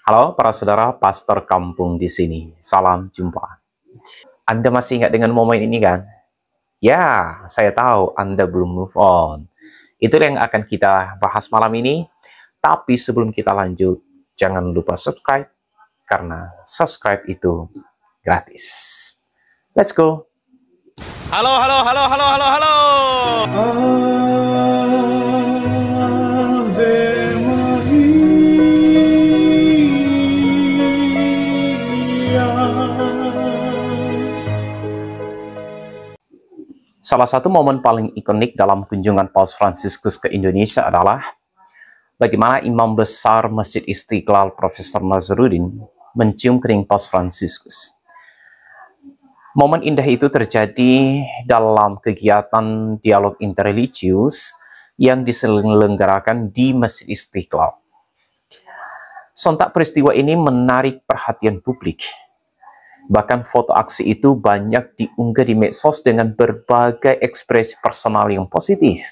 Halo para saudara, pastor kampung di sini. Salam jumpa. Anda masih ingat dengan momen ini kan? Ya, saya tahu Anda belum move on. Itu yang akan kita bahas malam ini. Tapi sebelum kita lanjut, jangan lupa subscribe karena subscribe itu gratis. Let's go. Halo, halo, halo, halo, halo, halo. Salah satu momen paling ikonik dalam kunjungan Paus Fransiskus ke Indonesia adalah bagaimana Imam Besar Masjid Istiqlal Profesor Nazarudin mencium kening Paus Fransiskus. Momen indah itu terjadi dalam kegiatan dialog interreligius yang diselenggarakan di Masjid Istiqlal. Sontak peristiwa ini menarik perhatian publik. Bahkan foto aksi itu banyak diunggah di medsos dengan berbagai ekspresi personal yang positif.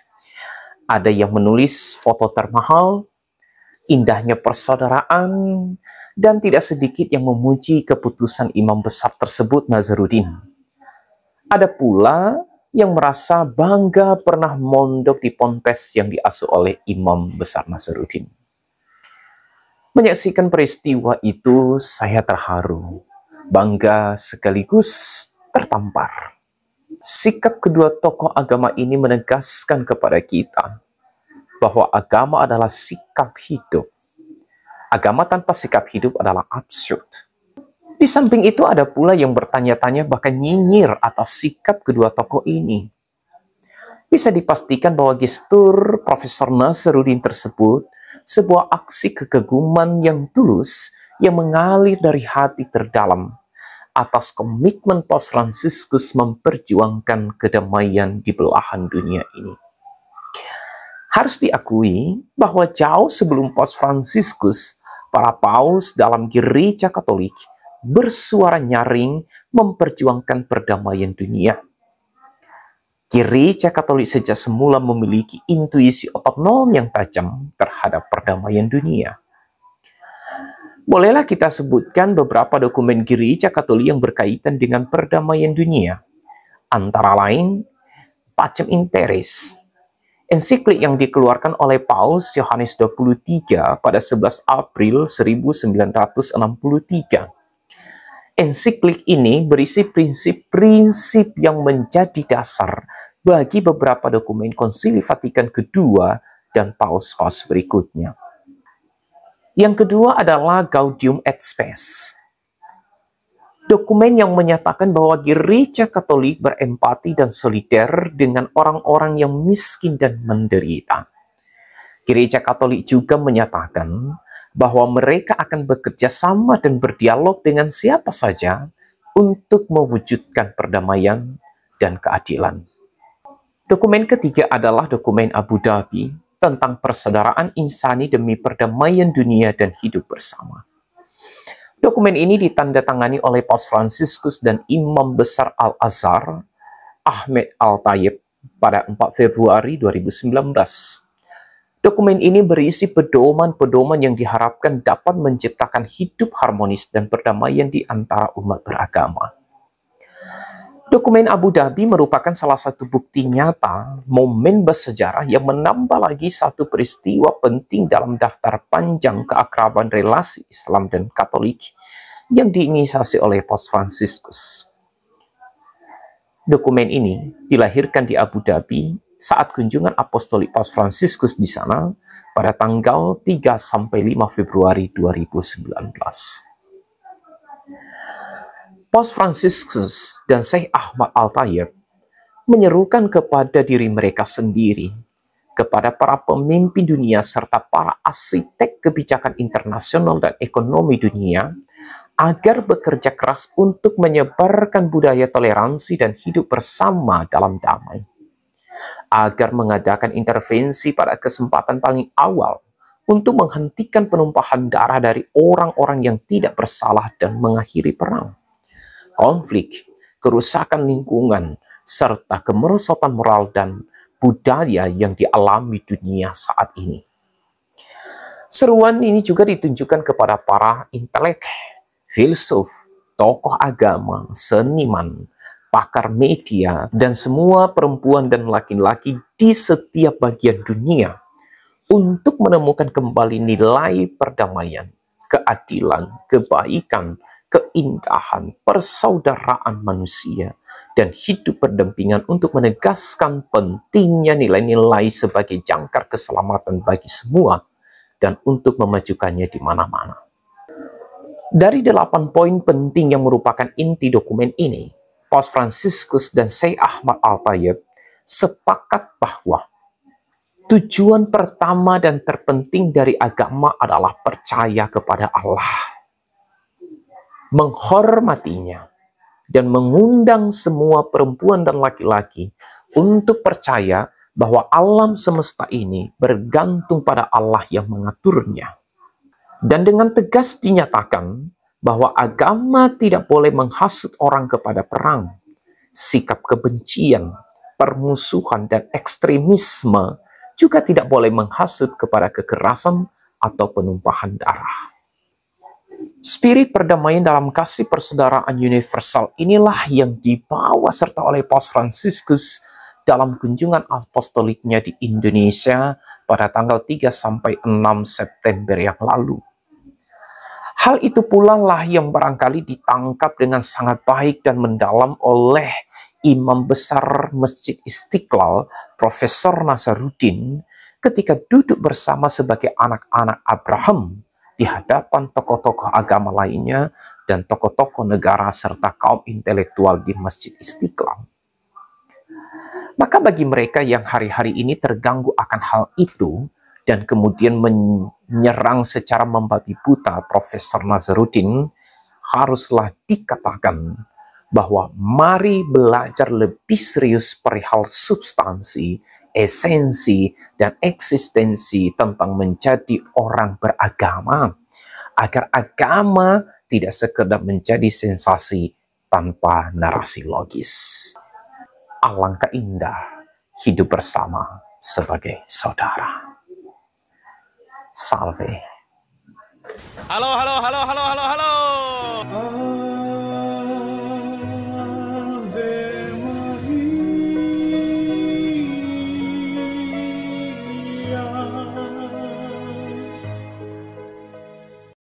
Ada yang menulis foto termahal, indahnya persaudaraan, dan tidak sedikit yang memuji keputusan imam besar tersebut Nazarudin. Ada pula yang merasa bangga pernah mondok di ponpes yang diasuh oleh imam besar Nazarudin. Menyaksikan peristiwa itu, saya terharu, bangga sekaligus tertampar. Sikap kedua tokoh agama ini menegaskan kepada kita bahwa agama adalah sikap hidup. Agama tanpa sikap hidup adalah absurd. Di samping itu ada pula yang bertanya-tanya bahkan nyinyir atas sikap kedua tokoh ini. Bisa dipastikan bahwa gestur Profesor Nazarudin tersebut sebuah aksi kekaguman yang tulus yang mengalir dari hati terdalam atas komitmen Paus Fransiskus memperjuangkan kedamaian di belahan dunia ini. Harus diakui bahwa jauh sebelum Paus Fransiskus, para paus dalam gereja Katolik bersuara nyaring memperjuangkan perdamaian dunia. Gereja Katolik sejak semula memiliki intuisi otonom yang tajam terhadap perdamaian dunia. Bolehlah kita sebutkan beberapa dokumen gereja Katolik yang berkaitan dengan perdamaian dunia. Antara lain, Pacem in Terris, ensiklik yang dikeluarkan oleh Paus Yohanes 23 pada 11 April 1963. Ensiklik ini berisi prinsip-prinsip yang menjadi dasar bagi beberapa dokumen Konsili Vatikan II dan paus-paus berikutnya. Yang kedua adalah Gaudium et Spes. Dokumen yang menyatakan bahwa gereja Katolik berempati dan solider dengan orang-orang yang miskin dan menderita. Gereja Katolik juga menyatakan bahwa mereka akan bekerja sama dan berdialog dengan siapa saja untuk mewujudkan perdamaian dan keadilan. Dokumen ketiga adalah dokumen Abu Dhabi tentang persaudaraan insani demi perdamaian dunia dan hidup bersama. Dokumen ini ditandatangani oleh Paus Fransiskus dan Imam Besar Al-Azhar, Ahmed Al-Tayyib, pada 4 Februari 2019. Dokumen ini berisi pedoman-pedoman yang diharapkan dapat menciptakan hidup harmonis dan perdamaian di antara umat beragama. Dokumen Abu Dhabi merupakan salah satu bukti nyata momen bersejarah yang menambah lagi satu peristiwa penting dalam daftar panjang keakraban relasi Islam dan Katolik yang diinisiasi oleh Paus Fransiskus. Dokumen ini dilahirkan di Abu Dhabi saat kunjungan apostolik Paus Fransiskus di sana pada tanggal 3-5 Februari 2019. Paus Fransiskus dan Syekh Ahmad Al-Tayyib menyerukan kepada diri mereka sendiri, kepada para pemimpin dunia serta para arsitek kebijakan internasional dan ekonomi dunia, agar bekerja keras untuk menyebarkan budaya toleransi dan hidup bersama dalam damai. Agar mengadakan intervensi pada kesempatan paling awal untuk menghentikan penumpahan darah dari orang-orang yang tidak bersalah dan mengakhiri perang, konflik, kerusakan lingkungan, serta kemerosotan moral dan budaya yang dialami dunia saat ini. Seruan ini juga ditunjukkan kepada para intelek, filsuf, tokoh agama, seniman, pakar media, dan semua perempuan dan laki-laki di setiap bagian dunia untuk menemukan kembali nilai perdamaian, keadilan, kebaikan, keindahan, persaudaraan manusia, dan hidup berdampingan untuk menegaskan pentingnya nilai-nilai sebagai jangkar keselamatan bagi semua dan untuk memajukannya di mana-mana. Dari 8 poin penting yang merupakan inti dokumen ini, Paus Fransiskus dan Syekh Ahmad Al-Tayeb sepakat bahwa tujuan pertama dan terpenting dari agama adalah percaya kepada Allah, menghormatinya, dan mengundang semua perempuan dan laki-laki untuk percaya bahwa alam semesta ini bergantung pada Allah yang mengaturnya. Dan dengan tegas dinyatakan bahwa agama tidak boleh menghasut orang kepada perang, sikap kebencian, permusuhan, dan ekstremisme juga tidak boleh menghasut kepada kekerasan atau penumpahan darah. Spirit perdamaian dalam kasih persaudaraan universal inilah yang dibawa serta oleh Paus Fransiskus dalam kunjungan apostoliknya di Indonesia pada tanggal 3 sampai 6 September yang lalu. Hal itu pula lah yang barangkali ditangkap dengan sangat baik dan mendalam oleh Imam Besar Masjid Istiqlal, Profesor Nasaruddin, ketika duduk bersama sebagai anak-anak Abraham di hadapan tokoh-tokoh agama lainnya dan tokoh-tokoh negara serta kaum intelektual di Masjid Istiqlal. Maka bagi mereka yang hari-hari ini terganggu akan hal itu dan kemudian menyerang secara membabi buta Profesor Nasaruddin, haruslah dikatakan bahwa mari belajar lebih serius perihal substansi, esensi, dan eksistensi tentang menjadi orang beragama, agar agama tidak sekedar menjadi sensasi tanpa narasi logis. Alangkah indah hidup bersama sebagai saudara. Salve. Halo, halo, halo, halo, halo.